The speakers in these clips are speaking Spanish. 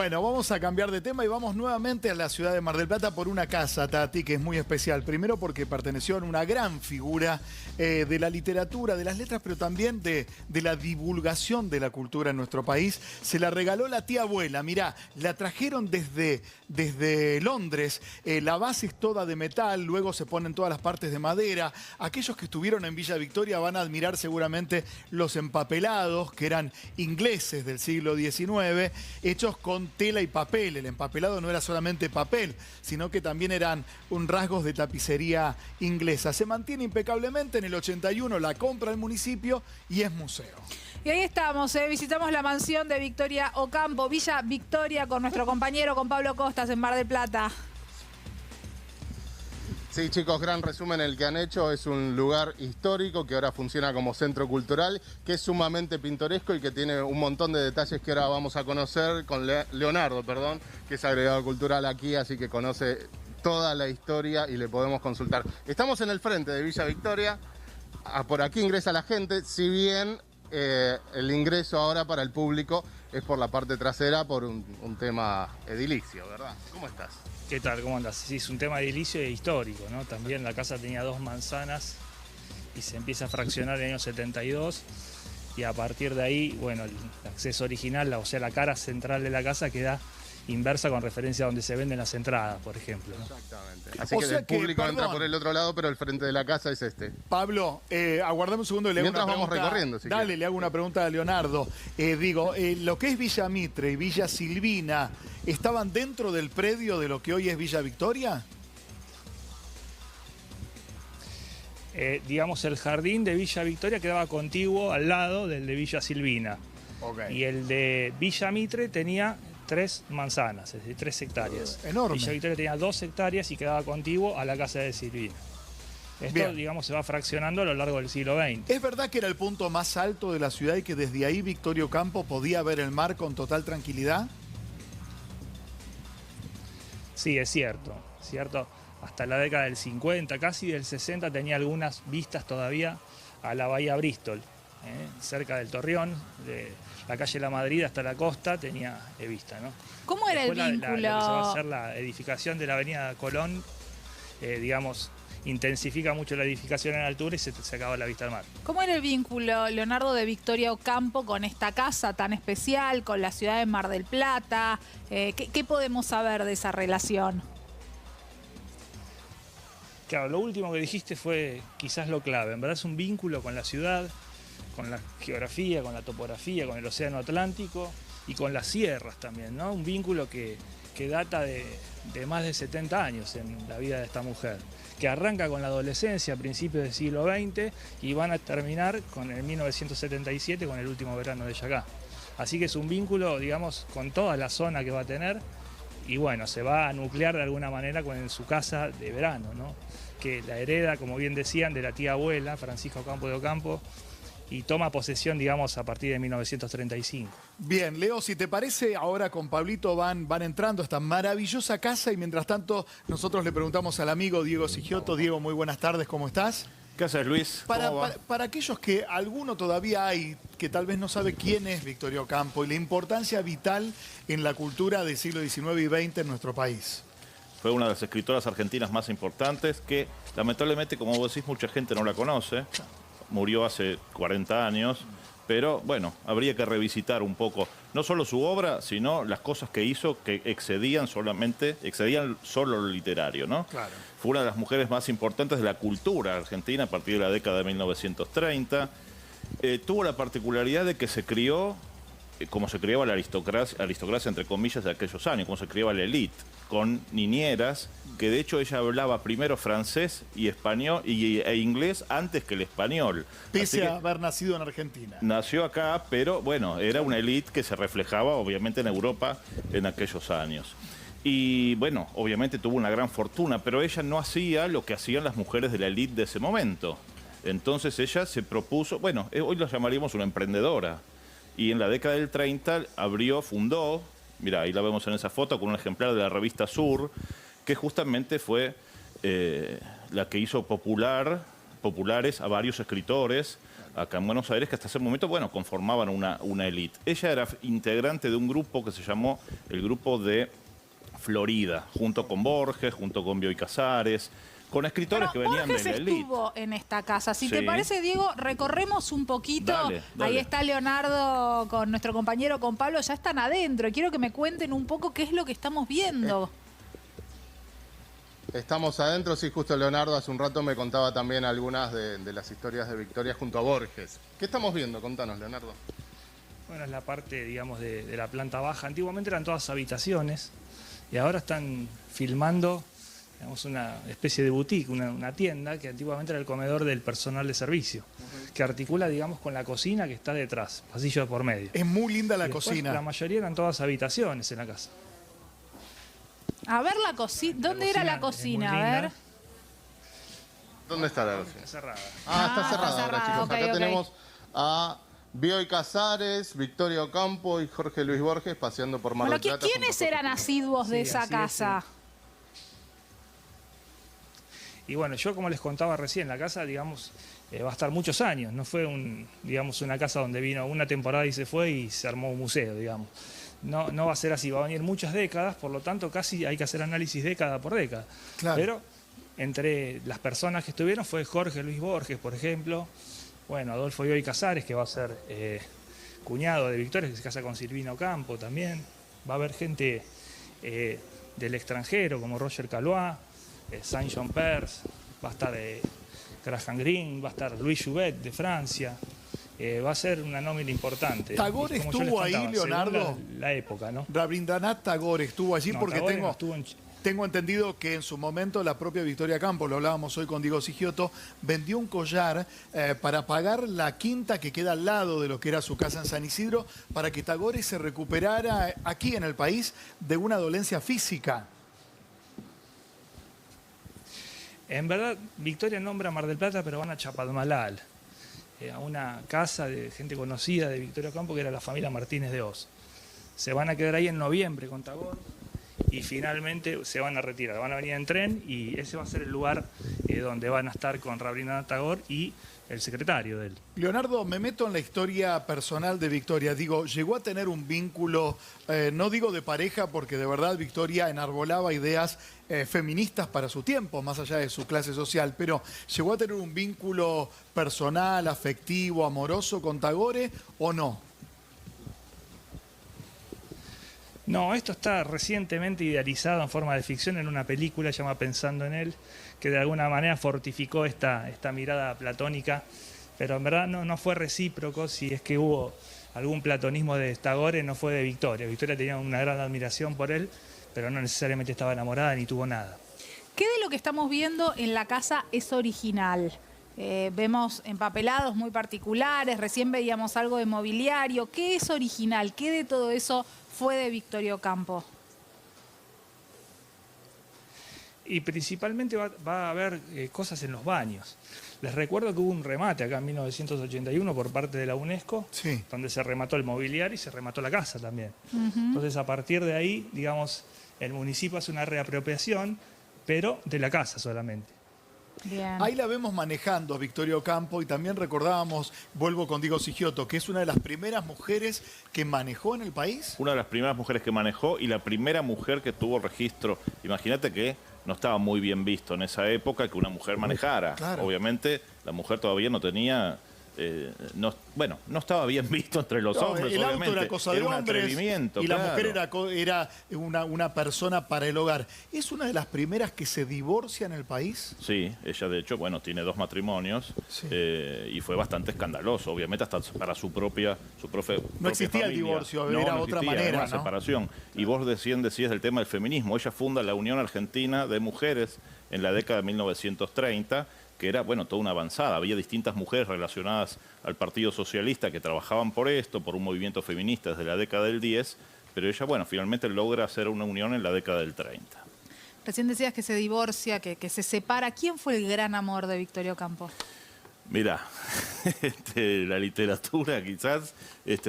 Bueno, vamos a cambiar de tema y vamos nuevamente a la ciudad de Mar del Plata por una casa, Tati, que es muy especial. Primero porque perteneció a una gran figura de la literatura, de las letras, pero también de la divulgación de la cultura en nuestro país. Se la regaló la tía abuela. Mirá, la trajeron desde Londres. La base es toda de metal, luego se ponen todas las partes de madera. Aquellos que estuvieron en Villa Victoria van a admirar seguramente los empapelados, que eran ingleses del siglo XIX, hechos con tela y papel. El empapelado no era solamente papel, sino que también eran rasgos de tapicería inglesa. Se mantiene impecablemente. En el 81 la compra el municipio y es museo. Y ahí estamos, visitamos la mansión de Victoria Ocampo, Villa Victoria, con nuestro compañero, con Pablo Costas, en Mar del Plata. Sí, chicos, gran resumen el que han hecho. Es un lugar histórico que ahora funciona como centro cultural, que es sumamente pintoresco y que tiene un montón de detalles que ahora vamos a conocer con Leonardo, que es agregado cultural aquí, así que conoce toda la historia y le podemos consultar. Estamos en el frente de Villa Victoria. Por aquí ingresa la gente, si bien el ingreso ahora para el público es por la parte trasera por un tema edilicio, ¿verdad? ¿Cómo estás? ¿Qué tal? ¿Cómo andas? Sí, es un tema edilicio e histórico, ¿no? También la casa tenía 2 manzanas y se empieza a fraccionar en el año 72 y a partir de ahí, bueno, el acceso original, o sea, la cara central de la casa queda inversa con referencia a donde se venden las entradas, por ejemplo, ¿no? Exactamente. Así que el público entra por el otro lado, pero el frente de la casa es este. Pablo, aguardame un segundo y le hago una pregunta. Vamos recorriendo. Si Dale, le hago una pregunta a Leonardo. Lo que es Villa Mitre y Villa Silvina, ¿estaban dentro del predio de lo que hoy es Villa Victoria? Digamos, el jardín de Villa Victoria quedaba contiguo al lado del de Villa Silvina. Okay. Y el de Villa Mitre tenía 3 manzanas, es decir, 3 hectáreas. Enorme. Villa Victoria tenía 2 hectáreas y quedaba contiguo a la casa de Silvina. Esto, digamos, se va fraccionando a lo largo del siglo XX. ¿Es verdad que era el punto más alto de la ciudad y que desde ahí Victoria Ocampo podía ver el mar con total tranquilidad? Sí, es cierto. Hasta la década del 50, casi del 60, tenía algunas vistas todavía a la bahía Bristol, cerca del Torreón, de la calle La Madrid hasta la costa tenía vista, ¿no? ¿Cómo era el vínculo? Lo que se va a hacer la edificación de la avenida Colón, digamos, intensifica mucho la edificación en altura y se acaba la vista al mar. ¿Cómo era el vínculo, Leonardo, de Victoria Ocampo con esta casa tan especial, con la ciudad de Mar del Plata? ¿Qué podemos saber de esa relación? Claro, lo último que dijiste fue quizás lo clave. En verdad es un vínculo con la ciudad, con la geografía, con la topografía, con el océano Atlántico y con las sierras también, ¿no? Un vínculo que data de más de 70 años en la vida de esta mujer, que arranca con la adolescencia a principios del siglo XX y van a terminar con el 1977, con el último verano de ella acá. Así que es un vínculo, digamos, con toda la zona que va a tener y bueno, se va a nuclear de alguna manera con su casa de verano, ¿no? Que la hereda, como bien decían, de la tía abuela, Francisca Ocampo de Ocampo, y toma posesión, digamos, a partir de 1935. Bien, Leo, si te parece, ahora con Pablito van entrando a esta maravillosa casa y mientras tanto nosotros le preguntamos al amigo Diego Sigioto. Diego, muy buenas tardes, ¿cómo estás? ¿Qué haces, Luis? Para aquellos que alguno todavía hay que tal vez no sabe quién es Victoria Ocampo y la importancia vital en la cultura del siglo XIX y XX en nuestro país. Fue una de las escritoras argentinas más importantes que, lamentablemente, como vos decís, mucha gente no la conoce. Murió hace 40 años, pero bueno, habría que revisitar un poco, no solo su obra, sino las cosas que hizo que excedían solo lo literario, ¿no? Claro. Fue una de las mujeres más importantes de la cultura argentina a partir de la década de 1930. Tuvo la particularidad de que se crió como se criaba la aristocracia entre comillas de aquellos años, como se criaba la élite, con niñeras, que de hecho ella hablaba primero francés y español e inglés antes que el español. Pese a haber nacido en Argentina. Nació acá, pero bueno, era una élite que se reflejaba obviamente en Europa en aquellos años. Y bueno, obviamente tuvo una gran fortuna, pero ella no hacía lo que hacían las mujeres de la élite de ese momento. Entonces ella se propuso, bueno, hoy la llamaríamos una emprendedora. Y en la década del 30 fundó, mira, ahí la vemos en esa foto con un ejemplar de la revista Sur, que justamente fue la que hizo populares a varios escritores acá en Buenos Aires, que hasta ese momento, bueno, conformaban una élite. Ella era integrante de un grupo que se llamó el Grupo de Florida, junto con Borges, junto con Bioy Casares, con escritores que venían Borges de la élite. estuvo en esta casa. Si te Sí. parece, Diego, recorremos un poquito. Dale, dale. Ahí está Leonardo con nuestro compañero, con Pablo. Ya están adentro. Quiero que me cuenten un poco qué es lo que estamos viendo. Estamos adentro, sí, justo Leonardo hace un rato me contaba también algunas de las historias de Victoria junto a Borges. ¿Qué estamos viendo? Contanos, Leonardo. Bueno, es la parte, digamos, de la planta baja. Antiguamente eran todas habitaciones y ahora están filmando, digamos, una especie de boutique, una tienda que antiguamente era el comedor del personal de servicio, que articula, digamos, con la cocina que está detrás, pasillo de por medio. Es muy linda Y la después, cocina. La mayoría eran todas habitaciones en la casa. A ver la cocina. ¿Dónde era la es cocina? muy A ver. linda. ¿Dónde está la cocina? Cerrada. Ah, está Ah, cerrada está ahora, cerrada, chicos. ok, Acá ok. tenemos a Bioy Casares, Victoria Ocampo y Jorge Luis Borges paseando por Mar Bueno, del Plata. ¿quiénes junto con eran sus- asiduos de Sí, esa así es, casa? Y bueno, yo como les contaba recién, la casa, digamos, va a estar muchos años. No fue digamos, una casa donde vino una temporada y se fue y se armó un museo, digamos. No va a ser así, va a venir muchas décadas, por lo tanto casi hay que hacer análisis década por década. Claro. Pero entre las personas que estuvieron fue Jorge Luis Borges, por ejemplo, bueno, Adolfo Bioy Casares, que va a ser cuñado de Victoria, que se casa con Silvina Ocampo también. Va a haber gente del extranjero, como Roger Calois, Saint-Jean Perse, va a estar Graham Greene, va a estar Louis Jouvet de Francia. Va a ser una nómina importante. Tagore Y como yo les estuvo ahí, contaba, según Leonardo. la época, ¿no? Rabindranath Tagore estuvo allí No, porque Tagore tengo... no estuvo en Tengo entendido que en su momento la propia Victoria Campo, lo hablábamos hoy con Diego Sigioto, vendió un collar para pagar la quinta que queda al lado de lo que era su casa en San Isidro, para que Tagore se recuperara aquí en el país de una dolencia física. En verdad, Victoria nombra Mar del Plata, pero van a Chapadmalal, a una casa de gente conocida de Victoria Ocampo, que era la familia Martínez de Oz. Se van a quedar ahí en noviembre con Tagore y finalmente se van a retirar. Van a venir en tren y ese va a ser el lugar donde van a estar con Rabindranath Tagore y el secretario de él. Leonardo, me meto en la historia personal de Victoria. Digo, llegó a tener un vínculo, no digo de pareja, porque de verdad Victoria enarbolaba ideas feministas para su tiempo, más allá de su clase social, pero ¿llegó a tener un vínculo personal, afectivo, amoroso con Tagore o no? No, esto está recientemente idealizado en forma de ficción en una película llamada Pensando en él, que de alguna manera fortificó esta mirada platónica, pero en verdad no fue recíproco. Si es que hubo algún platonismo de Tagore, no fue de Victoria. Victoria tenía una gran admiración por él, pero no necesariamente estaba enamorada ni tuvo nada. ¿Qué de lo que estamos viendo en la casa es original? Vemos empapelados muy particulares, recién veíamos algo de mobiliario. ¿Qué es original? ¿Qué de todo eso fue de Victoria Ocampo? Y principalmente va a haber cosas en los baños. Les recuerdo que hubo un remate acá en 1981 por parte de la UNESCO, Sí. donde se remató el mobiliario y se remató la casa también. Entonces, a partir de ahí, digamos, el municipio hace una reapropiación, pero de la casa solamente. Bien. Ahí la vemos manejando a Victoria Ocampo y también recordábamos, vuelvo con Diego Sigioto, que es una de las primeras mujeres que manejó en el país. Una de las primeras mujeres que manejó y la primera mujer que tuvo registro. Imagínate que no estaba muy bien visto en esa época que una mujer manejara. Claro. Obviamente la mujer todavía no tenía... no estaba bien visto entre los No, hombres, el auto obviamente. era cosa de un hombres atrevimiento, y la claro. mujer era una persona para el hogar. ¿Es una de las primeras que se divorcia en el país? Sí, ella de hecho, tiene 2 matrimonios Sí. Y fue bastante escandaloso, obviamente hasta para su propia No existía el divorcio, era otra manera, era una ¿no? separación. Y vos decías del tema del feminismo. Ella funda la Unión Argentina de Mujeres en la década de 1930, que era, toda una avanzada. Había distintas mujeres relacionadas al Partido Socialista que trabajaban por esto, por un movimiento feminista desde la década del 10, pero ella, finalmente logra hacer una unión en la década del 30. Recién decías que se divorcia, que se separa. ¿Quién fue el gran amor de Victoria Ocampo? Mira, la literatura quizás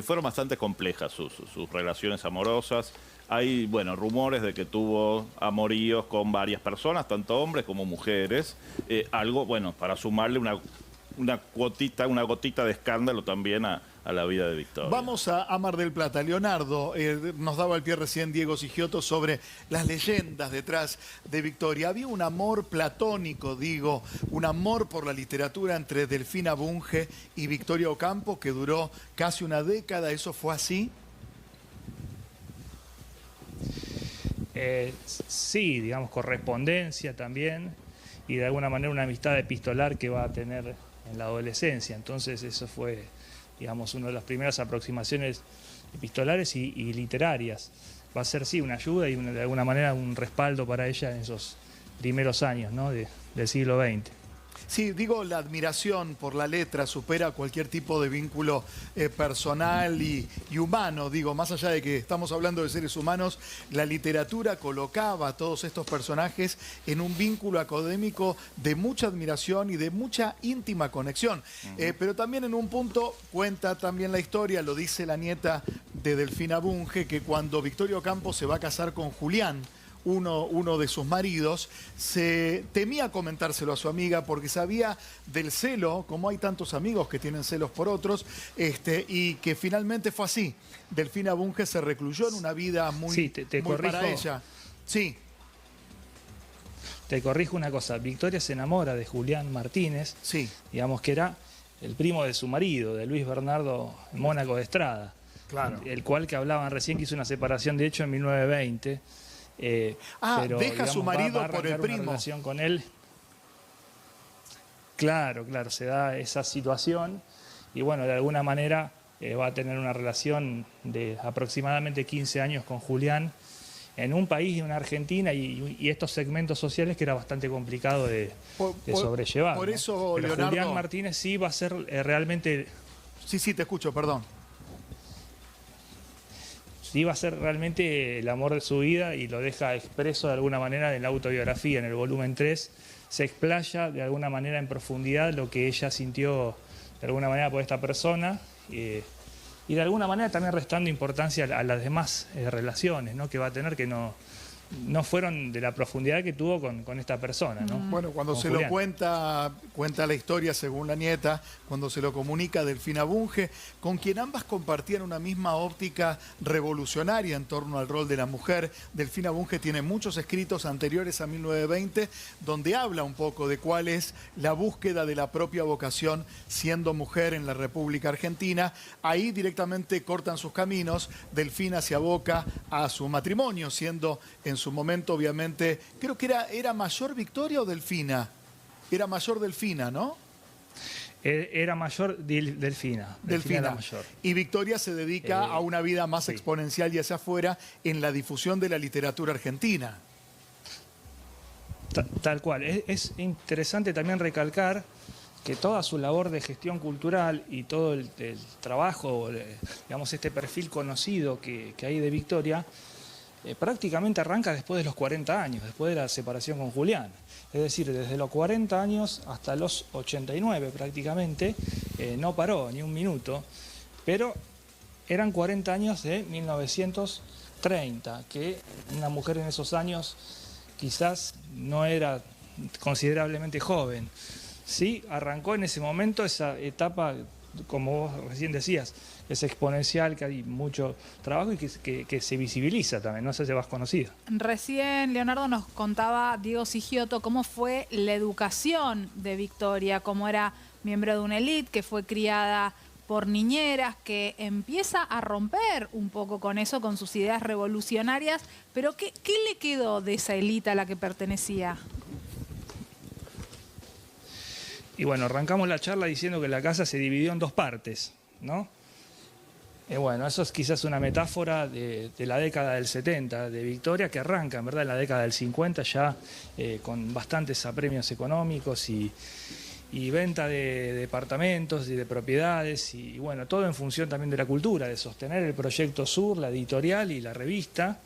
fueron bastante complejas sus relaciones amorosas. Hay, rumores de que tuvo amoríos con varias personas, tanto hombres como mujeres. Algo, para sumarle una gotita de escándalo también a la vida de Victoria. Vamos a Mar del Plata. Leonardo, nos daba el pie recién Diego Sigioto sobre las leyendas detrás de Victoria. Había un amor platónico, digo, un amor por la literatura entre Delfina Bunge y Victoria Ocampo que duró casi una década. ¿Eso fue así? Sí, digamos, correspondencia también, y de alguna manera una amistad epistolar que va a tener en la adolescencia. Entonces eso fue, digamos, una de las primeras aproximaciones epistolares y literarias. Va a ser, sí, una ayuda y de alguna manera un respaldo para ella en esos primeros años, ¿no?, del siglo XX. Sí, digo, la admiración por la letra supera cualquier tipo de vínculo personal y humano. Digo, más allá de que estamos hablando de seres humanos, la literatura colocaba a todos estos personajes en un vínculo académico de mucha admiración y de mucha íntima conexión. Pero también en un punto cuenta también la historia, lo dice la nieta de Delfina Bunge, que cuando Victoria Ocampo se va a casar con Julián, uno de sus maridos, se temía comentárselo a su amiga porque sabía del celo, como hay tantos amigos que tienen celos por otros, y que finalmente fue así. Delfina Bunge se recluyó en una vida muy, sí, te muy corrijo, para ella. Sí. Te corrijo una cosa, Victoria se enamora de Julián Martínez, Sí. digamos que era el primo de su marido, de Luis Bernardo Mónaco de Estrada, Claro. el cual que hablaban recién, que hizo una separación de hecho en 1920. Pero, deja a su marido va a por el arrancar primo. una relación con él. Claro, se da esa situación y bueno, de alguna manera va a tener una relación de aproximadamente 15 años con Julián en un país, en una Argentina y estos segmentos sociales que era bastante complicado de sobrellevar. Por ¿no? eso, Pero Leonardo... Julián Martínez sí va a ser realmente... Sí, te escucho, perdón. Sí va a ser realmente el amor de su vida y lo deja expreso de alguna manera en la autobiografía, en el volumen 3. Se explaya de alguna manera en profundidad lo que ella sintió de alguna manera por esta persona y de alguna manera también restando importancia a las demás relaciones, ¿no?, que va a tener, que no fueron de la profundidad que tuvo con esta persona, ¿no? Bueno, cuando Con se Julián. lo cuenta la historia según la nieta, cuando se lo comunica Delfina Bunge, con quien ambas compartían una misma óptica revolucionaria en torno al rol de la mujer. Delfina Bunge tiene muchos escritos anteriores a 1920 donde habla un poco de cuál es la búsqueda de la propia vocación siendo mujer en la República Argentina. Ahí directamente cortan sus caminos. Delfina se aboca a su matrimonio, siendo en su momento, obviamente, creo que era mayor Victoria o Delfina. Era mayor Delfina, ¿no? Era mayor Delfina. Delfina era mayor. Y Victoria se dedica a una vida más sí. exponencial y hacia afuera en la difusión de la literatura argentina. Tal cual. Es interesante también recalcar que toda su labor de gestión cultural y todo el trabajo, digamos, este perfil conocido que hay de Victoria, prácticamente arranca después de los 40 años, después de la separación con Julián. Es decir, desde los 40 años hasta los 89 prácticamente, no paró ni un minuto, pero eran 40 años de 1930, que una mujer en esos años quizás no era considerablemente joven. Sí, arrancó en ese momento esa etapa, como vos recién decías, es exponencial, que hay mucho trabajo y que se visibiliza también, no sé si vas conocida. Recién Leonardo nos contaba, Diego Sigioto, cómo fue la educación de Victoria, cómo era miembro de una élite, que fue criada por niñeras, que empieza a romper un poco con eso, con sus ideas revolucionarias, pero ¿qué le quedó de esa élite a la que pertenecía? Y bueno, arrancamos la charla diciendo que la casa se dividió en dos partes, ¿no? Bueno, eso es quizás una metáfora de la década del 70 de Victoria, que arranca, en verdad, en la década del 50 ya con bastantes apremios económicos y venta de departamentos y de propiedades y bueno, todo en función también de la cultura, de sostener el Proyecto Sur, la editorial y la revista.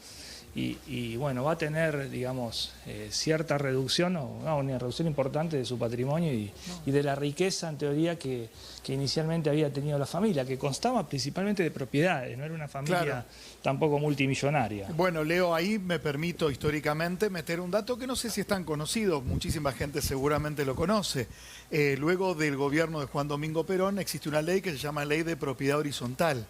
y bueno, va a tener, digamos, cierta reducción, o no, una reducción importante de su patrimonio y de la riqueza, en teoría, que inicialmente había tenido la familia, que constaba principalmente de propiedades, no era una familia Claro. tampoco multimillonaria. Bueno, Leo, ahí me permito históricamente meter un dato que no sé si es tan conocido, muchísima gente seguramente lo conoce. Luego del gobierno de Juan Domingo Perón existe una ley que se llama Ley de Propiedad Horizontal.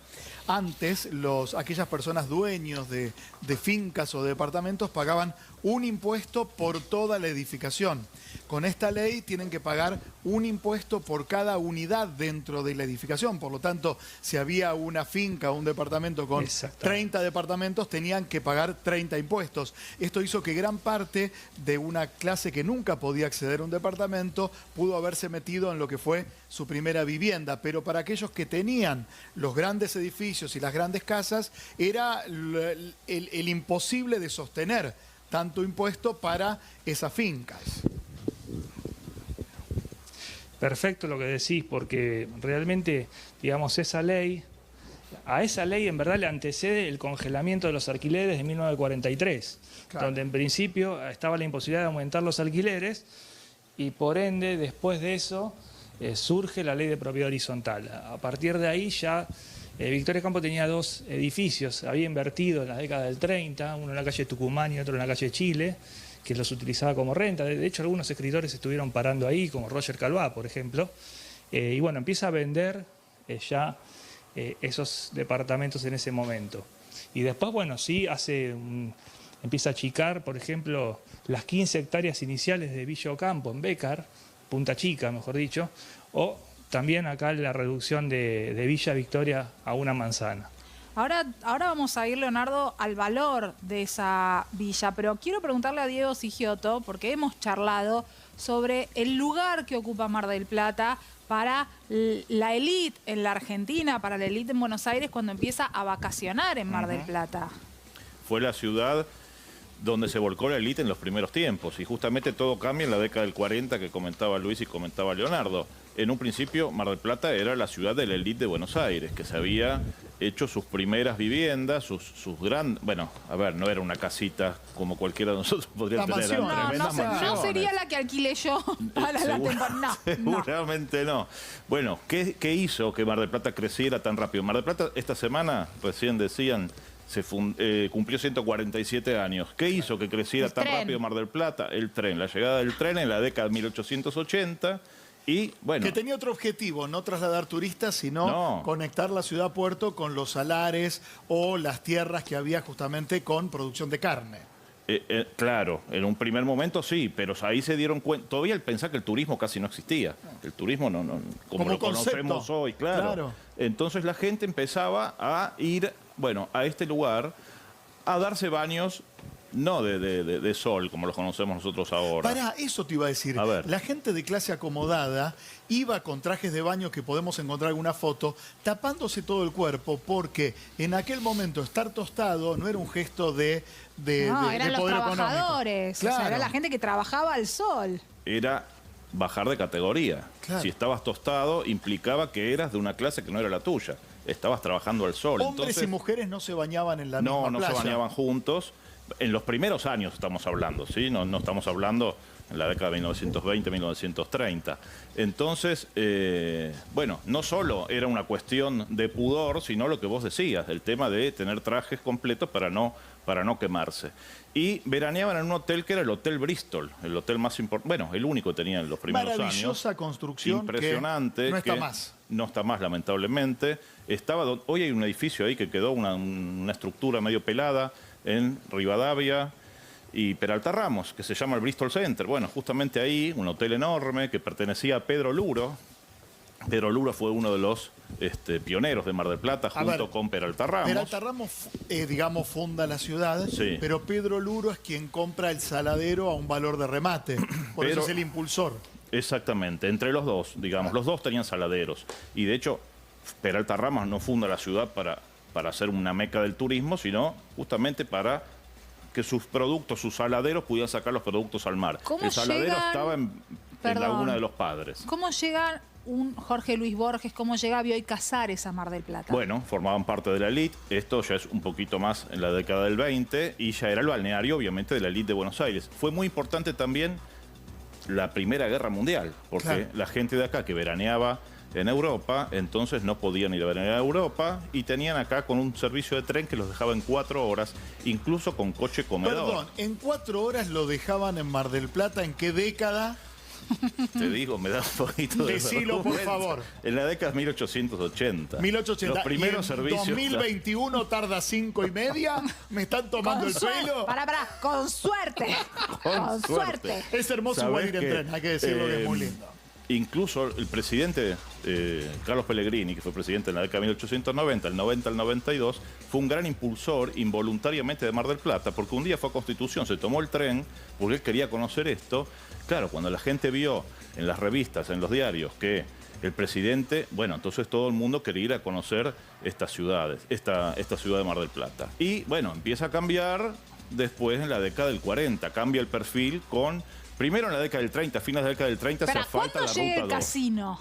Antes, aquellas personas dueños de fincas o departamentos pagaban un impuesto por toda la edificación. Con esta ley tienen que pagar un impuesto por cada unidad dentro de la edificación. Por lo tanto, si había una finca o un departamento con 30 departamentos, tenían que pagar 30 impuestos. Esto hizo que gran parte de una clase que nunca podía acceder a un departamento pudo haberse metido en lo que fue su primera vivienda. Pero para aquellos que tenían los grandes edificios y las grandes casas, era el imposible de sostener tanto impuesto para esas fincas. Perfecto lo que decís, porque realmente, digamos, a esa ley en verdad le antecede el congelamiento de los alquileres de 1943, Claro. donde en principio estaba la imposibilidad de aumentar los alquileres y por ende, después de eso, surge la ley de propiedad horizontal. A partir de ahí ya Victoria Campo tenía dos edificios, había invertido en la década del 30, uno en la calle Tucumán y otro en la calle Chile, que los utilizaba como renta. De hecho, algunos escritores estuvieron parando ahí, como Roger Calvá, por ejemplo. Y bueno, empieza a vender ya esos departamentos en ese momento. Y después, bueno, sí, empieza a achicar, por ejemplo, las 15 hectáreas iniciales de Villa Ocampo, en Bécar, Punta Chica, mejor dicho, o también acá la reducción de Villa Victoria a una manzana. Ahora vamos a ir, Leonardo, al valor de esa villa, pero quiero preguntarle a Diego Sigioto, porque hemos charlado sobre el lugar que ocupa Mar del Plata para la élite en la Argentina, para la élite en Buenos Aires, cuando empieza a vacacionar en Mar del Plata. Fue la ciudad donde se volcó la élite en los primeros tiempos, y justamente todo cambia en la década del 40 que comentaba Luis y comentaba Leonardo. En un principio, Mar del Plata era la ciudad de la élite de Buenos Aires, que se había hecho sus primeras viviendas, sus grandes... Bueno, a ver, no era una casita como cualquiera de nosotros podría La tener. mansión, eran No, tremendas no mansiones. sería la que alquilé yo para la temporada. No. Seguramente no. Bueno, ¿qué hizo que Mar del Plata creciera tan rápido? Mar del Plata esta semana, recién decían, cumplió 147 años. ¿Qué hizo que creciera tan rápido Mar del Plata? El tren, la llegada del tren en la década de 1880 y bueno... Que tenía otro objetivo, no trasladar turistas, sino conectar la ciudad puerto con los salares o las tierras que había justamente con producción de carne. Claro, en un primer momento sí, pero ahí se dieron cuenta. Todavía el pensar que el turismo casi no existía. El turismo no como lo conocemos hoy, claro. Entonces la gente empezaba a ir, bueno, a este lugar a darse baños, no de sol, como los conocemos nosotros ahora. Para eso te iba a decir. A ver. La gente de clase acomodada iba con trajes de baño que podemos encontrar alguna foto, tapándose todo el cuerpo, porque en aquel momento estar tostado no era un gesto de eran los poder trabajadores, económico. o sea, era la gente que trabajaba al sol. Era bajar de categoría. Claro. Si estabas tostado, implicaba que eras de una clase que no era la tuya. Estabas trabajando al sol. Hombres Entonces, y mujeres no se bañaban en la misma no playa. se bañaban juntos. En los primeros años estamos hablando, ¿sí? No estamos hablando en la década de 1920, 1930. Entonces, bueno, no solo era una cuestión de pudor, sino lo que vos decías, el tema de tener trajes completos para no quemarse. Y veraneaban en un hotel que era el Hotel Bristol, el hotel más importante, bueno, el único que tenía en los primeros años. Maravillosa construcción. Impresionante. Que no está que más. No está más, lamentablemente. Hoy hay un edificio ahí que quedó una estructura medio pelada en Rivadavia y Peralta Ramos, que se llama el Bristol Center. Bueno, justamente ahí, un hotel enorme que pertenecía a Pedro Luro. Pedro Luro fue uno de los pioneros de Mar del Plata, junto con Peralta Ramos. Peralta Ramos, digamos, funda la ciudad, Sí. pero Pedro Luro es quien compra el saladero a un valor de remate. Por eso es el impulsor. Exactamente, entre los dos, digamos. Los dos tenían saladeros. Y de hecho, Peralta Ramos no funda la ciudad para hacer una meca del turismo, sino justamente para que sus productos, sus saladeros, pudieran sacar los productos al mar. ¿Cómo El saladero llegan? estaba en Perdón. Laguna de los Padres. ¿Cómo llegan un Jorge Luis Borges? ¿Cómo llega Bioy Casares a Mar del Plata? Bueno, formaban parte de la élite. Esto ya es un poquito más en la década del 20 y ya era el balneario, obviamente, de la élite de Buenos Aires. Fue muy importante también la Primera Guerra Mundial, porque claro, la gente de acá que veraneaba en Europa, entonces no podían ir a veranear a Europa y tenían acá con un servicio de tren que los dejaba en 4 horas, incluso con coche comedor. Perdón, en 4 horas lo dejaban en Mar del Plata, ¿en qué década? Te digo, me da un poquito de Decilo, por vergüenza. favor. En la década de 1880. 1880. Los primeros ¿Y en servicios. 2021 tarda 5:30? ¿Me están tomando el pelo? Pará, con suerte. Con suerte. Es hermoso igual ir en tren, hay que decirlo que es muy lindo. Incluso el presidente Carlos Pellegrini, que fue presidente en la década de 1890, el 90 al 92, fue un gran impulsor involuntariamente de Mar del Plata, porque un día fue a Constitución, se tomó el tren, porque él quería conocer esto. Claro, cuando la gente vio en las revistas, en los diarios, que el presidente, bueno, entonces todo el mundo quería ir a conocer estas ciudades, esta ciudad de Mar del Plata. Y bueno, empieza a cambiar después en la década del 40, cambia el perfil con... Primero en la década del 30, fines de la década del 30 se asfalta ¿cuándo la llega ruta el 2. casino?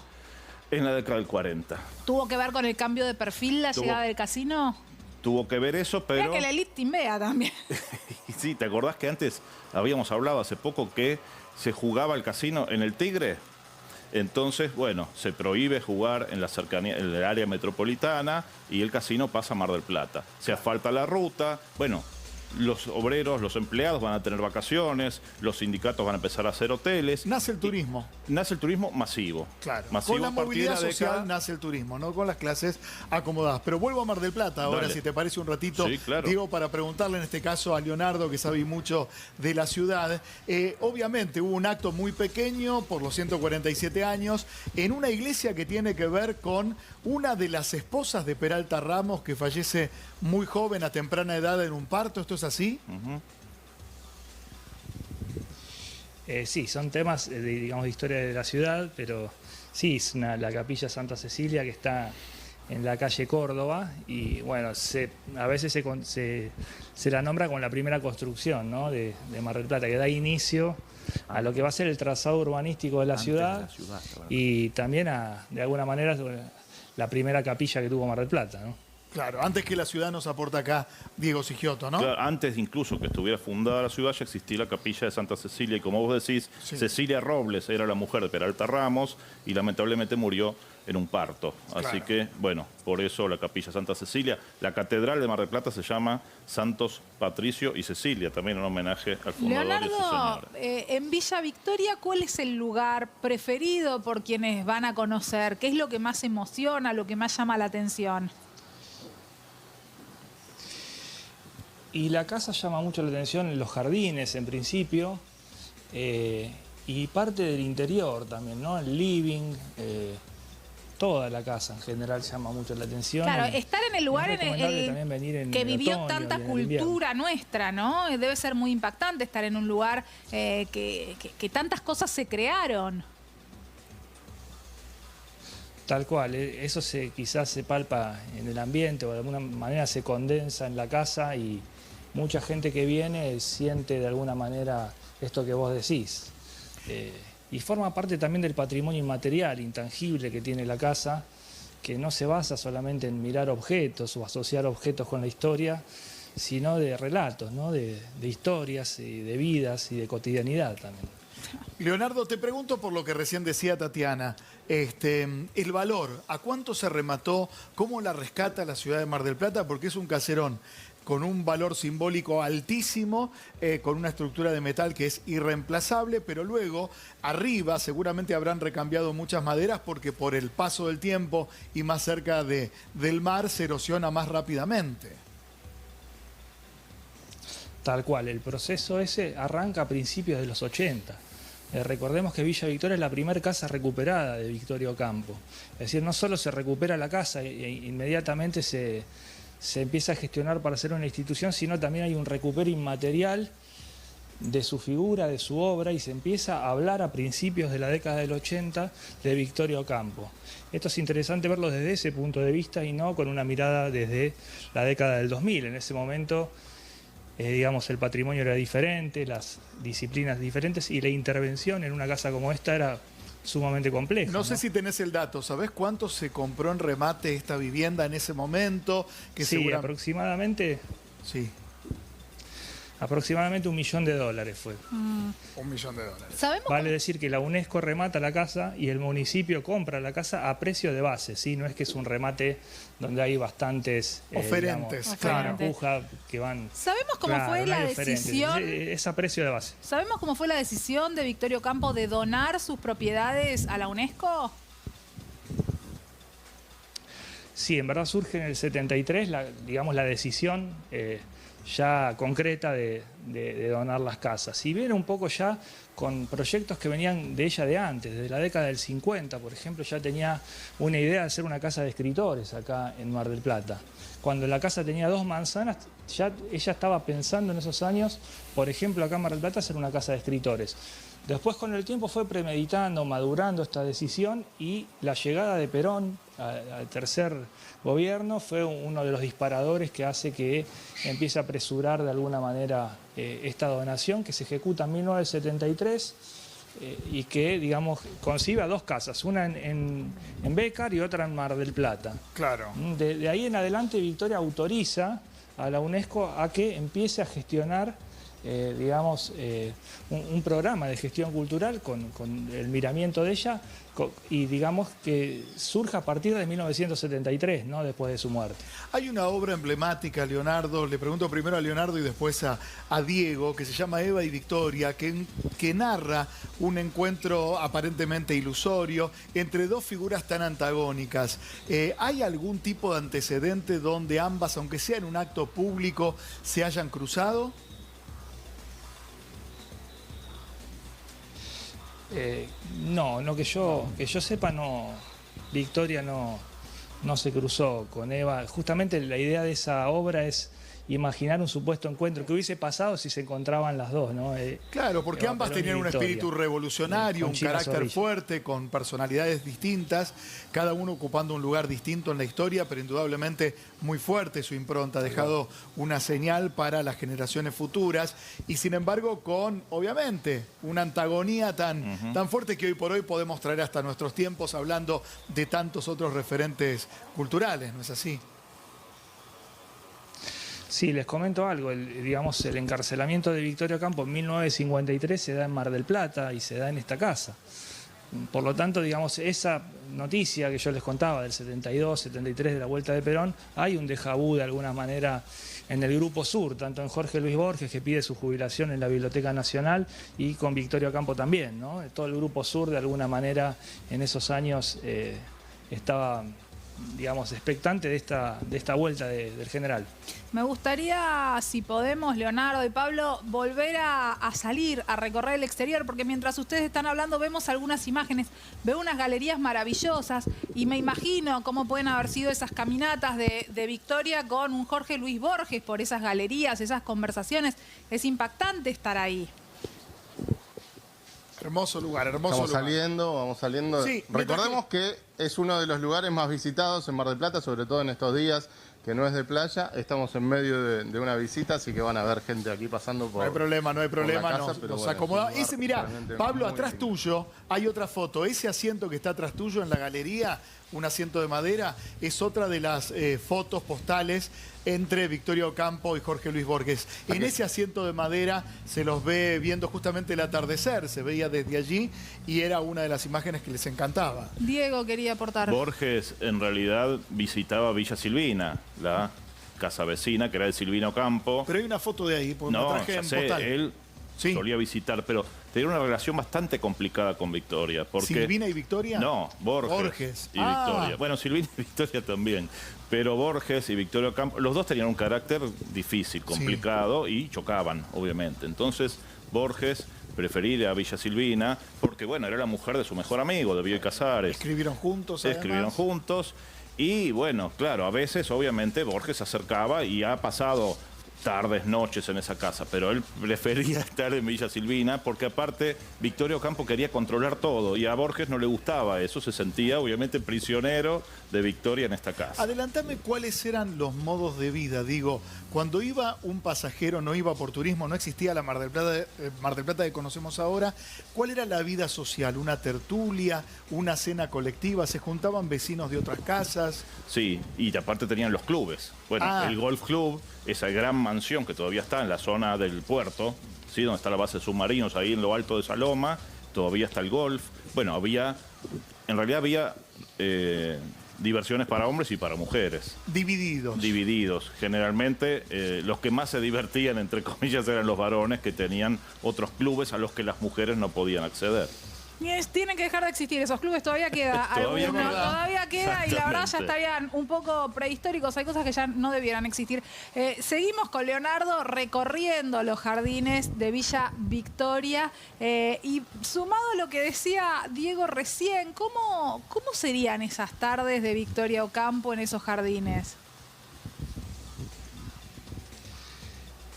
En la década del 40. ¿Tuvo que ver con el cambio de perfil la llegada del casino? Tuvo que ver eso, pero... Mira que la elite timbea también. Sí, ¿te acordás que antes habíamos hablado hace poco que se jugaba el casino en el Tigre? Entonces, bueno, se prohíbe jugar en la cercanía, en el área metropolitana y el casino pasa a Mar del Plata. Se asfalta la ruta, bueno... Los obreros, los empleados van a tener vacaciones, los sindicatos van a empezar a hacer hoteles. Nace el turismo. Nace el turismo masivo. Claro, masivo con la a partir de movilidad social década. nace el turismo, no con las clases acomodadas. Pero vuelvo a Mar del Plata ahora, Dale. si te parece un ratito, Sí, claro. Diego, para preguntarle en este caso a Leonardo, que sabe mucho de la ciudad. Obviamente hubo un acto muy pequeño por los 147 años en una iglesia que tiene que ver con una de las esposas de Peralta Ramos, que fallece muy joven, a temprana edad, en un parto. ¿Esto es así? Sí, son temas digamos, de historia de la ciudad, pero sí, es la capilla Santa Cecilia que está en la calle Córdoba y bueno, a veces se la nombra como la primera construcción, ¿no? de Mar del Plata, que da inicio a lo que va a ser el trazado urbanístico de la ciudad y también de alguna manera la primera capilla que tuvo Mar del Plata, ¿no? Claro, antes que la ciudad nos aporta acá Diego Sigioto, ¿no? Claro, antes incluso que estuviera fundada la ciudad ya existía la capilla de Santa Cecilia y como vos decís, Sí. Cecilia Robles era la mujer de Peralta Ramos y lamentablemente murió en un parto. Así Claro. que, bueno, por eso la capilla Santa Cecilia. La catedral de Mar del Plata se llama Santos Patricio y Cecilia, también en homenaje al fundador y a su Leonardo, señora. en Villa Victoria, ¿cuál es el lugar preferido por quienes van a conocer? ¿Qué es lo que más emociona, lo que más llama la atención? Y la casa llama mucho la atención en los jardines, en principio, y parte del interior también, ¿no? El living, toda la casa en general llama mucho la atención. Claro, Y estar en el lugar es recomendable también venir en que el vivió otoño tanta y en el invierno. cultura nuestra, ¿no? Debe ser muy impactante estar en un lugar que tantas cosas se crearon. Tal cual, eso quizás se palpa en el ambiente o de alguna manera se condensa en la casa y mucha gente que viene siente de alguna manera esto que vos decís. Y forma parte también del patrimonio inmaterial, intangible que tiene la casa, que no se basa solamente en mirar objetos o asociar objetos con la historia, sino de relatos, ¿no? de historias, y de vidas y de cotidianidad también. Leonardo, te pregunto por lo que recién decía Tatiana, el valor, ¿a cuánto se remató? ¿Cómo la rescata la ciudad de Mar del Plata? Porque es un caserón con un valor simbólico altísimo, con una estructura de metal que es irreemplazable, pero luego arriba seguramente habrán recambiado muchas maderas porque por el paso del tiempo y más cerca del mar se erosiona más rápidamente. Tal cual, el proceso ese arranca a principios de los 80. Recordemos que Villa Victoria es la primera casa recuperada de Victoria Ocampo. Es decir, no solo se recupera la casa e inmediatamente se empieza a gestionar para ser una institución, sino también hay un recupero inmaterial de su figura, de su obra, y se empieza a hablar a principios de la década del 80 de Victoria Ocampo. Esto es interesante verlo desde ese punto de vista y no con una mirada desde la década del 2000. En ese momento, digamos, el patrimonio era diferente, las disciplinas diferentes y la intervención en una casa como esta era sumamente complejo. No sé si tenés el dato, ¿sabés cuánto se compró en remate esta vivienda en ese momento? Que Sí, aproximadamente Sí, $1 millón fue. $1 millón. ¿Sabemos Vale decir que la UNESCO remata la casa y el municipio compra la casa a precio de base, ¿sí? No es que es un remate donde hay bastantes oferentes, digamos, claro. puja que van. ¿Sabemos cómo Claro, fue no la hay oferentes, decisión? es a precio de base. ¿Sabemos cómo fue la decisión de Victorio Campo de donar sus propiedades a la UNESCO? Sí, en verdad surge en el 73, digamos, la decisión ya concreta de donar las casas. Y viene un poco ya con proyectos que venían de ella de antes, desde la década del 50, por ejemplo, ya tenía una idea de hacer una casa de escritores acá en Mar del Plata. Cuando la casa tenía 2 manzanas, ya ella estaba pensando en esos años, por ejemplo, acá en Mar del Plata, hacer una casa de escritores. Después, con el tiempo, fue premeditando, madurando esta decisión y la llegada de Perón al tercer gobierno fue uno de los disparadores que hace que empiece a apresurar de alguna manera esta donación que se ejecuta en 1973 y que, digamos, concibe a 2 casas, una en Bécar y otra en Mar del Plata. Claro. De ahí en adelante, Victoria autoriza a la UNESCO a que empiece a gestionar digamos, un programa de gestión cultural con el miramiento de ella y digamos que surja a partir de 1973, ¿no? Después de su muerte. Hay una obra emblemática, Leonardo, le pregunto primero a Leonardo y después a Diego, que se llama Eva y Victoria, que narra un encuentro aparentemente ilusorio entre 2 figuras tan antagónicas. ¿Hay algún tipo de antecedente donde ambas, aunque sea en un acto público, se hayan cruzado? No que yo sepa, no. Victoria no se cruzó con Eva. Justamente la idea de esa obra es imaginar un supuesto encuentro que hubiese pasado si se encontraban las dos, ¿no? Claro, porque Eva ambas Perón y tenían un Victoria. espíritu revolucionario, un Conchita carácter Zorrilla. fuerte, con personalidades distintas, cada uno ocupando un lugar distinto en la historia, pero indudablemente muy fuerte su impronta, ha dejado una señal para las generaciones futuras y sin embargo con, obviamente, una antagonía tan fuerte que hoy por hoy podemos traer hasta nuestros tiempos hablando de tantos otros referentes culturales, ¿no es así? Sí, les comento algo. Digamos, el encarcelamiento de Victorio Campo en 1953 se da en Mar del Plata y se da en esta casa. Por lo tanto, digamos, esa noticia que yo les contaba del 72, 73 de la vuelta de Perón, hay un déjà vu de alguna manera en el Grupo Sur, tanto en Jorge Luis Borges, que pide su jubilación en la Biblioteca Nacional, y con Victorio Campo también, ¿no? Todo el Grupo Sur, de alguna manera, en esos años estaba, digamos, expectante de esta vuelta del general. Me gustaría, si podemos, Leonardo y Pablo, volver a salir, a recorrer el exterior, porque mientras ustedes están hablando vemos algunas imágenes, veo unas galerías maravillosas y me imagino cómo pueden haber sido esas caminatas de Victoria con un Jorge Luis Borges por esas galerías, esas conversaciones. Es impactante estar ahí. Hermoso lugar, hermoso Vamos lugar. vamos saliendo. Sí, Recordemos que es uno de los lugares más visitados en Mar del Plata, sobre todo en estos días, que no es de playa. Estamos en medio de una visita, así que van a ver gente aquí pasando por. No hay problema, casa, nos bueno, acomoda. es un lugar Mira, realmente Pablo, muy atrás lindo. tuyo hay otra foto. Ese asiento que está atrás tuyo en la galería, un asiento de madera, es otra de las fotos postales entre Victorio Campo y Jorge Luis Borges. En ese asiento de madera se los ve viendo justamente el atardecer, se veía desde allí y era una de las imágenes que les encantaba. Diego quería aportar. Borges en realidad visitaba Villa Silvina, la casa vecina, que era de Silvino Campo. Pero hay una foto de ahí, porque me No, traje ya en sé, postal. él Sí. solía visitar, pero tenía una relación bastante complicada con Victoria. Porque, ¿Silvina y Victoria? No, Borges y Victoria. Bueno, Silvina y Victoria también. Pero Borges y Victorio Campo, los dos tenían un carácter difícil, complicado y chocaban, obviamente. Entonces, Borges prefería ir a Villa Silvina porque, bueno, era la mujer de su mejor amigo, de Bioy Casares. Escribieron juntos, además. Escribieron juntos. Y, bueno, claro, a veces, obviamente, Borges se acercaba y ha pasado tardes, noches en esa casa, pero él prefería estar en Villa Silvina porque aparte Victorio Campo quería controlar todo y a Borges no le gustaba eso, se sentía obviamente prisionero de Victoria en esta casa. Adelantame cuáles eran los modos de vida, digo, Cuando iba un pasajero, no iba por turismo, no existía la Mar del Plata que conocemos ahora, ¿cuál era la vida social? ¿Una tertulia? ¿Una cena colectiva? ¿Se juntaban vecinos de otras casas? Sí, y aparte tenían los clubes. Bueno, el Golf Club, esa gran mansión que todavía está en la zona del puerto, ¿sí? Donde está la base de submarinos, ahí en lo alto de esa loma, todavía está el golf. Bueno, en realidad había diversiones para hombres y para mujeres. Divididos. Divididos. Generalmente los que más se divertían, entre comillas, eran los varones, que tenían otros clubes a los que las mujeres no podían acceder. Tienen que dejar de existir, esos clubes todavía queda. Todavía queda y la verdad ya estarían un poco prehistóricos, hay cosas que ya no debieran existir. Seguimos con Leonardo recorriendo los jardines de Villa Victoria y sumado a lo que decía Diego recién, ¿cómo serían esas tardes de Victoria Ocampo en esos jardines?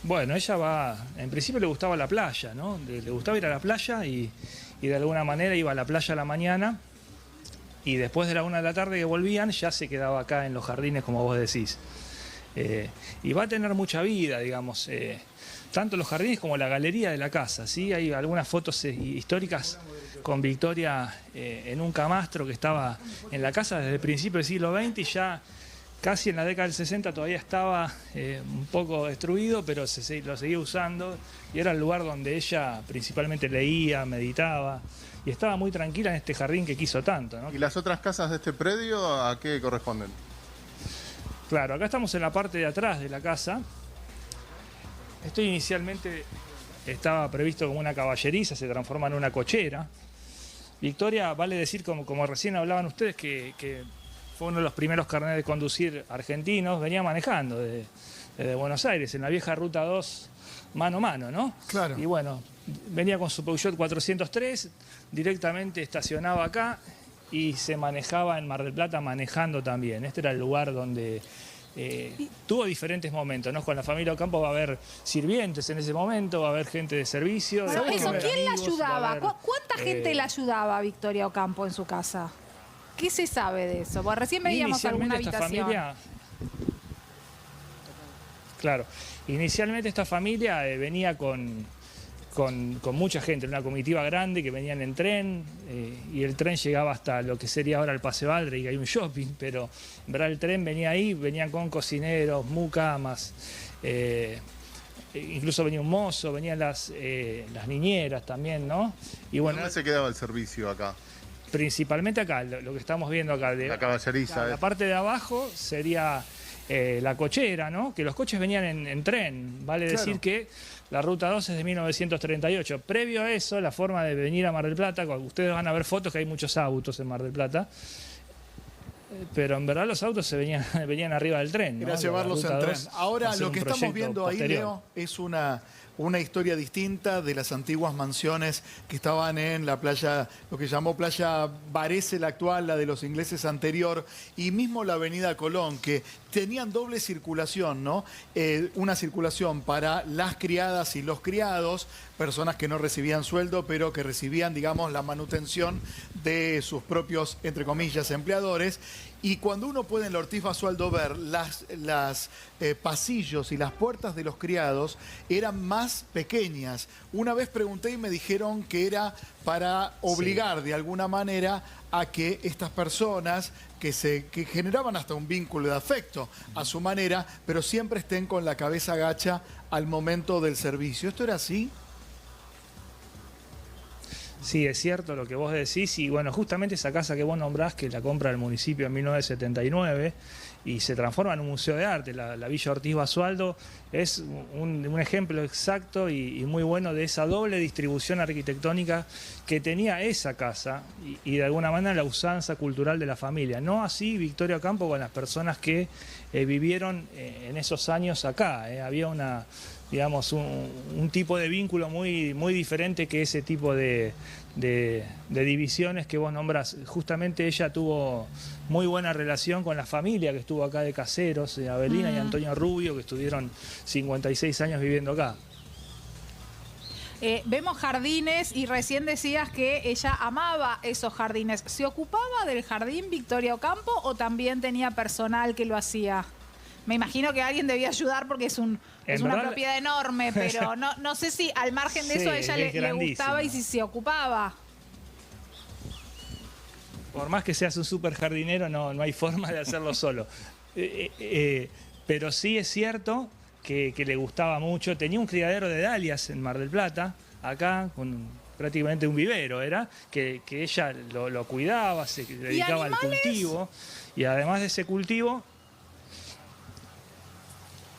Bueno, ella en principio le gustaba la playa, ¿no? Le gustaba ir a la playa y de alguna manera iba a la playa a la mañana y después de la 1 de la tarde que volvían ya se quedaba acá en los jardines, como vos decís. Y va a tener mucha vida, digamos, tanto los jardines como la galería de la casa, ¿sí? Hay algunas fotos históricas con Victoria en un camastro que estaba en la casa desde el principio del siglo XX y ya casi en la década del 60 todavía estaba un poco destruido, pero lo seguía usando y era el lugar donde ella principalmente leía, meditaba y estaba muy tranquila en este jardín que quiso tanto, ¿no? ¿Y las otras casas de este predio a qué corresponden? Claro, acá estamos en la parte de atrás de la casa. Esto inicialmente estaba previsto como una caballeriza, se transforma en una cochera. Victoria, vale decir, como recién hablaban ustedes, que fue uno de los primeros carnets de conducir argentinos, venía manejando desde Buenos Aires, en la vieja Ruta 2, mano a mano, ¿no? Claro. Y bueno, venía con su Peugeot 403, directamente estacionaba acá y se manejaba en Mar del Plata manejando también. Este era el lugar donde tuvo diferentes momentos, ¿no? Con la familia Ocampo va a haber sirvientes en ese momento, va a haber gente de servicio. Bueno, ¿quién la ayudaba? ¿Cuánta gente la ayudaba a Victoria Ocampo en su casa? ¿Qué se sabe de eso? Porque recién veíamos alguna habitación. Inicialmente esta familia venía con mucha gente, una comitiva grande que venían en tren y el tren llegaba hasta lo que sería ahora el Paseo Aldre y que hay un shopping, pero en verdad el tren venía ahí, venían con cocineros, mucamas, incluso venía un mozo, venían las niñeras también, ¿no? Y bueno, ¿dónde se quedaba el servicio acá? Principalmente acá, lo que estamos viendo acá. La caballeriza. La parte de abajo sería la cochera, ¿no? Que los coches venían en tren. Vale decir que la Ruta 2 es de 1938. Previo a eso, la forma de venir a Mar del Plata, ustedes van a ver fotos que hay muchos autos en Mar del Plata, pero en verdad los autos venían arriba del tren, ¿no? Era llevarlos en tren. Ahora lo que estamos viendo ahí, Leo, es una historia distinta de las antiguas mansiones que estaban en la playa, lo que llamó Playa Varese, la actual, la de los ingleses anterior, y mismo la Avenida Colón, que tenían doble circulación, ¿no? Una circulación para las criadas y los criados, personas que no recibían sueldo, pero que recibían, digamos, la manutención de sus propios, entre comillas, empleadores. Y cuando uno puede en la Ortiz Basualdo ver las pasillos y las puertas de los criados eran más pequeñas. Una vez pregunté y me dijeron que era para obligar de alguna manera a que estas personas que generaban hasta un vínculo de afecto a su manera, pero siempre estén con la cabeza gacha al momento del servicio. ¿Esto era así? Sí, es cierto lo que vos decís y bueno, justamente esa casa que vos nombrás, que la compra el municipio en 1979 y se transforma en un museo de arte, la Villa Ortiz Basualdo, es un ejemplo exacto y muy bueno de esa doble distribución arquitectónica que tenía esa casa y de alguna manera la usanza cultural de la familia. No así Victoria Ocampo con las personas que vivieron en esos años acá. Había digamos, un tipo de vínculo muy diferente que ese tipo de divisiones que vos nombrás. Justamente ella tuvo muy buena relación con la familia que estuvo acá de caseros, Abelina y Antonio Rubio, que estuvieron 56 años viviendo acá. Vemos jardines y recién decías que ella amaba esos jardines. ¿Se ocupaba del jardín Victoria Ocampo o también tenía personal que lo hacía? Me imagino que alguien debía ayudar porque es una propiedad enorme, pero no sé si al margen de eso a ella le gustaba y si se ocupaba. Por más que seas un súper jardinero, no hay forma de hacerlo solo. Pero sí es cierto que le gustaba mucho. Tenía un criadero de dalias en Mar del Plata, acá, con prácticamente un vivero, que ella lo cuidaba, se dedicaba al cultivo. Y además de ese cultivo,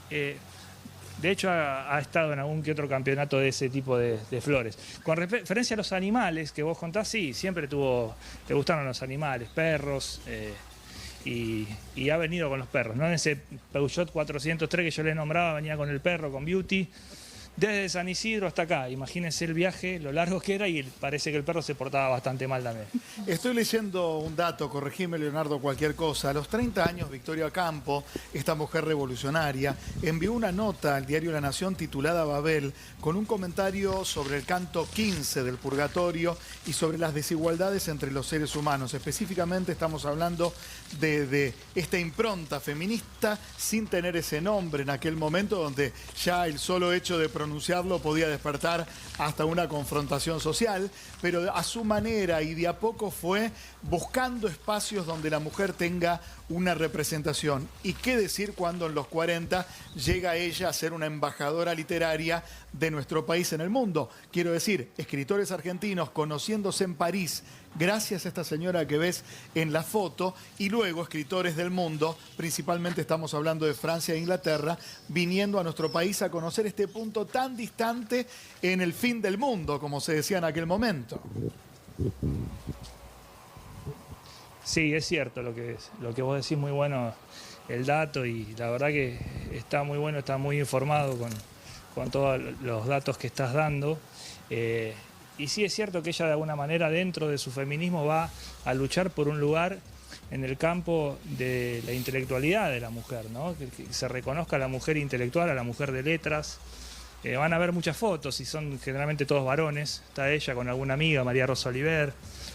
de hecho ha estado en algún que otro campeonato de ese tipo de flores. Con referencia a los animales que vos contás, sí, siempre le gustaron los animales, perros, y ha venido con los perros, ¿no? En ese Peugeot 403 que yo le nombraba, venía con el perro, con Beauty, desde San Isidro hasta acá. Imagínense el viaje, lo largo que era, y parece que el perro se portaba bastante mal también. Estoy leyendo un dato, corregime Leonardo cualquier cosa. A los 30 años, Victoria Campo, esta mujer revolucionaria, envió una nota al diario La Nación titulada Babel, con un comentario sobre el canto 15 del Purgatorio y sobre las desigualdades entre los seres humanos. Específicamente estamos hablando de esta impronta feminista sin tener ese nombre en aquel momento, donde ya el solo hecho de pronunciarlo podía despertar hasta una confrontación social, pero a su manera y de a poco fue buscando espacios donde la mujer tenga una representación. Y qué decir cuando en los 40 llega ella a ser una embajadora literaria de nuestro país en el mundo. Quiero decir, escritores argentinos conociéndose en París gracias a esta señora que ves en la foto, y luego escritores del mundo, principalmente estamos hablando de Francia e Inglaterra, viniendo a nuestro país a conocer este punto tan distante en el fin del mundo, como se decía en aquel momento. Sí, es cierto lo que vos decís, muy bueno el dato, y la verdad que está muy bueno, está muy informado con todos los datos que estás dando. Y sí es cierto que ella de alguna manera dentro de su feminismo va a luchar por un lugar en el campo de la intelectualidad de la mujer, ¿no? Que se reconozca a la mujer intelectual, a la mujer de letras. Van a ver muchas fotos y son generalmente todos varones. Está ella con alguna amiga, María Rosa Oliver,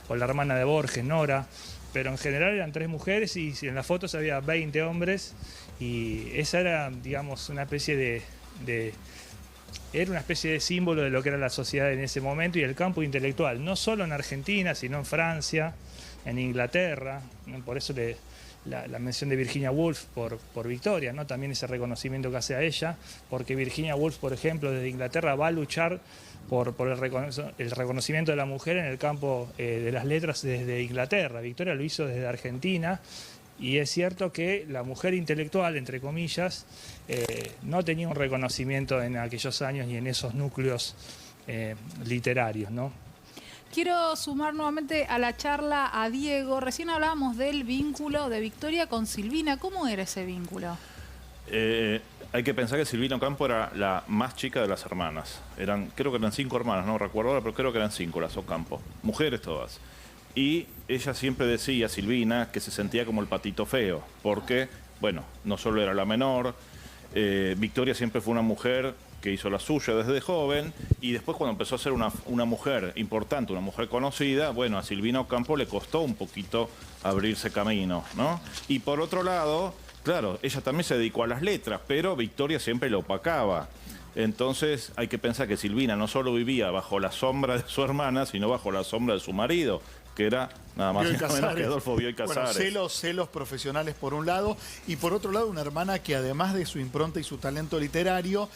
o la hermana de Borges, Nora. Pero en general eran 3 mujeres y en las fotos había 20 hombres. Y esa era, digamos, una especie era una especie de símbolo de lo que era la sociedad en ese momento y el campo intelectual, no solo en Argentina, sino en Francia, en Inglaterra. Por eso la mención de Virginia Woolf por Victoria, ¿no? También ese reconocimiento que hace a ella, porque Virginia Woolf, por ejemplo, desde Inglaterra va a luchar por el reconocimiento de la mujer en el campo de las letras desde Inglaterra. Victoria lo hizo desde Argentina. Y es cierto que la mujer intelectual, entre comillas, no tenía un reconocimiento en aquellos años ni en esos núcleos literarios, ¿no? Quiero sumar nuevamente a la charla a Diego. Recién hablábamos del vínculo de Victoria con Silvina. ¿Cómo era ese vínculo? Hay que pensar que Silvina Ocampo era la más chica de las hermanas. Creo que eran 5 hermanas, no recuerdo ahora, pero creo que eran 5 las Ocampo. Mujeres todas. Y ella siempre decía, Silvina, que se sentía como el patito feo, porque, bueno, no solo era la menor, Victoria siempre fue una mujer que hizo la suya desde joven, y después cuando empezó a ser una mujer importante, una mujer conocida, bueno, a Silvina Ocampo le costó un poquito abrirse camino, ¿no? Y por otro lado, claro, ella también se dedicó a las letras, pero Victoria siempre lo opacaba. Entonces hay que pensar que Silvina no solo vivía bajo la sombra de su hermana, sino bajo la sombra de su marido, que era nada más y nada menos que Adolfo Bioy Casares. Bueno, celos profesionales por un lado, y por otro lado una hermana que además de su impronta y su talento literario,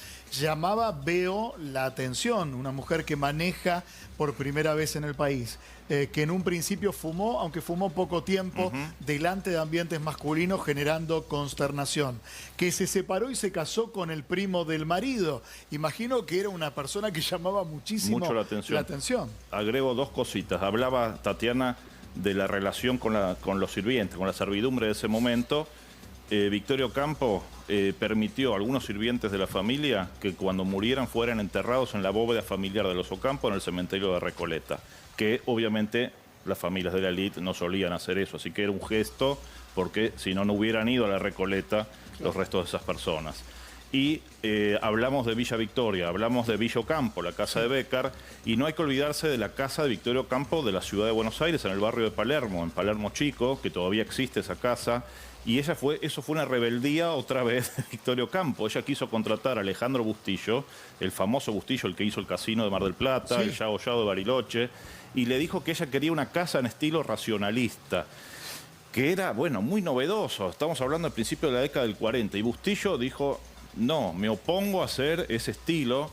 veo la atención, una mujer que maneja por primera vez en el país, que en un principio fumó, aunque fumó poco tiempo, delante de ambientes masculinos, generando consternación, que se separó y se casó con el primo del marido. Imagino que era una persona que llamaba muchísimo la atención. Agrego 2 cositas. Hablaba Tatiana de la relación con los sirvientes, con la servidumbre de ese momento. Victoria Ocampo permitió a algunos sirvientes de la familia que cuando murieran fueran enterrados en la bóveda familiar de los Ocampo en el cementerio de Recoleta, que obviamente las familias de la élite no solían hacer eso, así que era un gesto, porque si no, no hubieran ido a la Recoleta los restos de esas personas. y hablamos de Villa Victoria, hablamos de Villa Ocampo, la casa de Béccar, y no hay que olvidarse de la casa de Victoria Ocampo de la ciudad de Buenos Aires, en el barrio de Palermo, en Palermo Chico, que todavía existe esa casa. Y eso fue una rebeldía otra vez de Victoria Ocampo. Ella quiso contratar a Alejandro Bustillo, el famoso Bustillo, el que hizo el casino de Mar del Plata, Sí. el Yago Yado de Bariloche, y le dijo que ella quería una casa en estilo racionalista, que era, bueno, muy novedoso. Estamos hablando al principio de la década del 40. Y Bustillo dijo, no, me opongo a hacer ese estilo.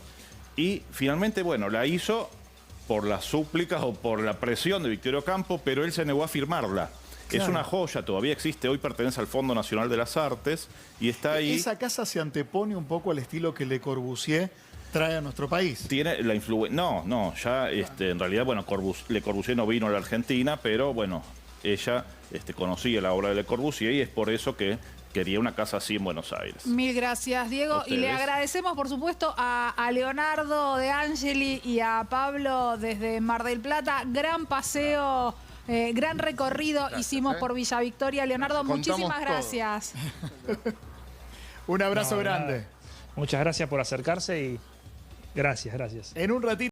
Y finalmente, bueno, la hizo por las súplicas o por la presión de Victoria Ocampo, pero él se negó a firmarla. Claro. Es una joya, todavía existe, hoy pertenece al Fondo Nacional de las Artes y está ahí. Esa casa se antepone un poco al estilo que Le Corbusier trae a nuestro país. Tiene la influencia. No, ya en realidad, bueno, Le Corbusier no vino a la Argentina, pero bueno, ella conocía la obra de Le Corbusier y es por eso que quería una casa así en Buenos Aires. Mil gracias, Diego. Y le ustedes. agradecemos, por supuesto, a Leonardo de Angeli y a Pablo desde Mar del Plata. Gran paseo, gran recorrido hicimos por Villa Victoria. Leonardo, Contamos muchísimas todo. gracias. Un abrazo No, grande. nada. Muchas gracias por acercarse y gracias. En un ratito.